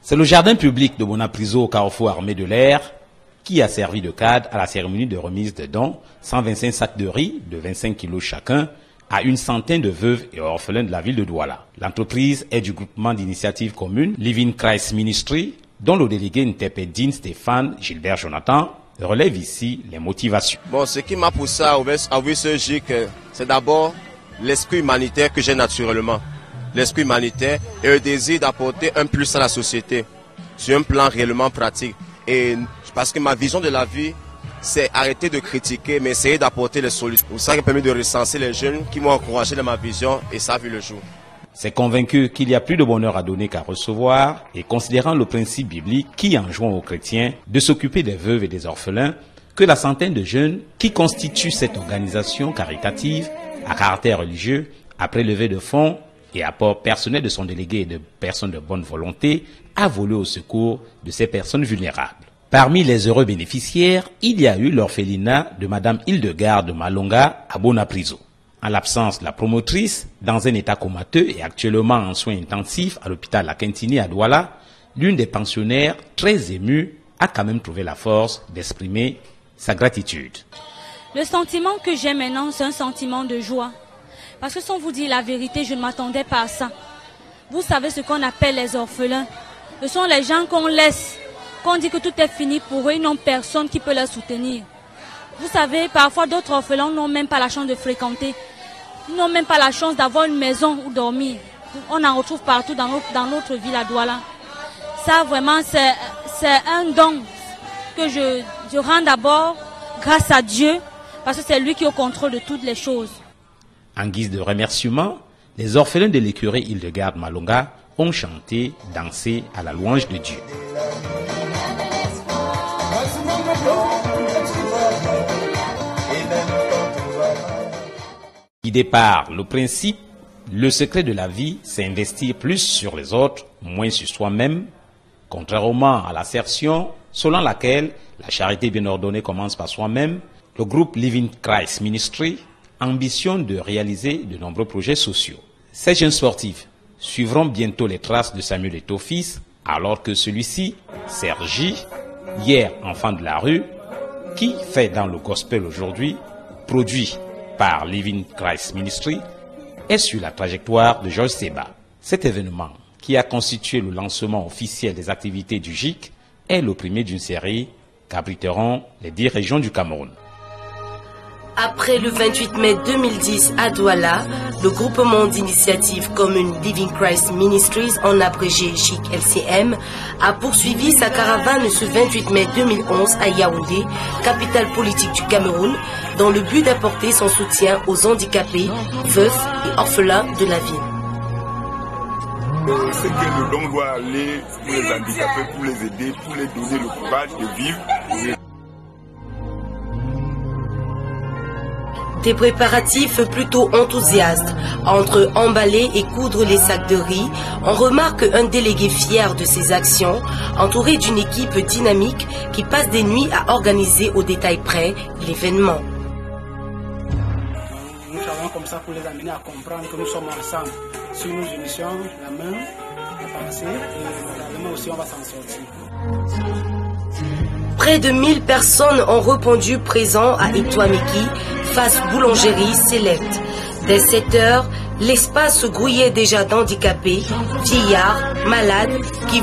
C'est le jardin public de Bonapriso au carrefour armé de l'air qui a servi de cadre à la cérémonie de remise de dons, 125 sacs de riz de 25 kilos chacun, à une centaine de veuves et orphelins de la ville de Douala. L'entreprise est du groupement d'initiative commune Living Christ Ministry, dont le délégué Ntepedine Stéphane Gilbert Jonathan relève ici les motivations. Bon, ce qui m'a poussé à ouvrir ce GIC, c'est d'abord l'esprit humanitaire que j'ai naturellement. L'esprit humanitaire et le désir d'apporter un plus à la société sur un plan réellement pratique. Et parce que ma vision de la vie, c'est arrêter de critiquer, mais essayer d'apporter les solutions. Ça qui a permis de recenser les jeunes qui m'ont encouragé dans ma vision et ça a vu le jour. C'est convaincu qu'il y a plus de bonheur à donner qu'à recevoir et considérant le principe biblique qui enjoint aux chrétiens de s'occuper des veuves et des orphelins, que la centaine de jeunes qui constituent cette organisation caritative à caractère religieux a prélevé de fonds et apport personnel de son délégué et de personnes de bonne volonté a volé au secours de ces personnes vulnérables. Parmi les heureux bénéficiaires, il y a eu l'orphelinat de Madame Hildegarde Malonga à Bonapriso. En l'absence de la promotrice, dans un état comateux et actuellement en soins intensifs à l'hôpital La Quintini à Douala, l'une des pensionnaires, très émue, a quand même trouvé la force d'exprimer sa gratitude. Le sentiment que j'ai maintenant, c'est un sentiment de joie. Parce que sans vous dire la vérité, je ne m'attendais pas à ça. Vous savez ce qu'on appelle les orphelins. Ce sont les gens qu'on laisse, qu'on dit que tout est fini pour eux, ils n'ont personne qui peut les soutenir. Vous savez, parfois d'autres orphelins n'ont même pas la chance de fréquenter. Ils n'ont même pas la chance d'avoir une maison où dormir. On en retrouve partout dans notre ville à Douala. Ça vraiment, c'est un don que je rends d'abord grâce à Dieu, parce que c'est lui qui est au contrôle de toutes les choses. En guise de remerciement, les orphelins de l'écurie Hildegarde Malonga ont chanté, dansé à la louange de Dieu. Guidé par le principe, le secret de la vie, c'est investir plus sur les autres, moins sur soi-même, contrairement à l'assertion selon laquelle la charité bien ordonnée commence par soi-même. Le groupe Living Christ Ministry ambitionne de réaliser de nombreux projets sociaux. Ces jeunes sportifs suivront bientôt les traces de Samuel Eto'o-fils, alors que celui-ci, Sergi, hier enfant de la rue, qui fait dans le gospel aujourd'hui, produit par Living Christ Ministry, est sur la trajectoire de Georges Seba. Cet événement, qui a constitué le lancement officiel des activités du GIC, est le premier d'une série qu'abriteront les 10 régions du Cameroun. Après le 28 mai 2010 à Douala, le groupement d'initiative commune Living Christ Ministries, en abrégé GIC-LCM, a poursuivi sa caravane ce 28 mai 2011 à Yaoundé, capitale politique du Cameroun, dans le but d'apporter son soutien aux handicapés, veufs et orphelins de la ville. Ce que le don doit aller pour les handicapés, pour les aider, pour les donner le courage de vivre. Des préparatifs plutôt enthousiastes. Entre emballer et coudre les sacs de riz, on remarque un délégué fier de ses actions, entouré d'une équipe dynamique qui passe des nuits à organiser au détail près l'événement. Nous travaillons comme ça pour les amener à comprendre que nous sommes ensemble. Si nous unissons la main, à penser, et la main aussi on va s'en sortir. Près de 1000 personnes ont répondu présents à Eto'o-Miki, face boulangerie Select. Dès 7 heures, l'espace grouillait déjà d'handicapés, vieillards, malades qui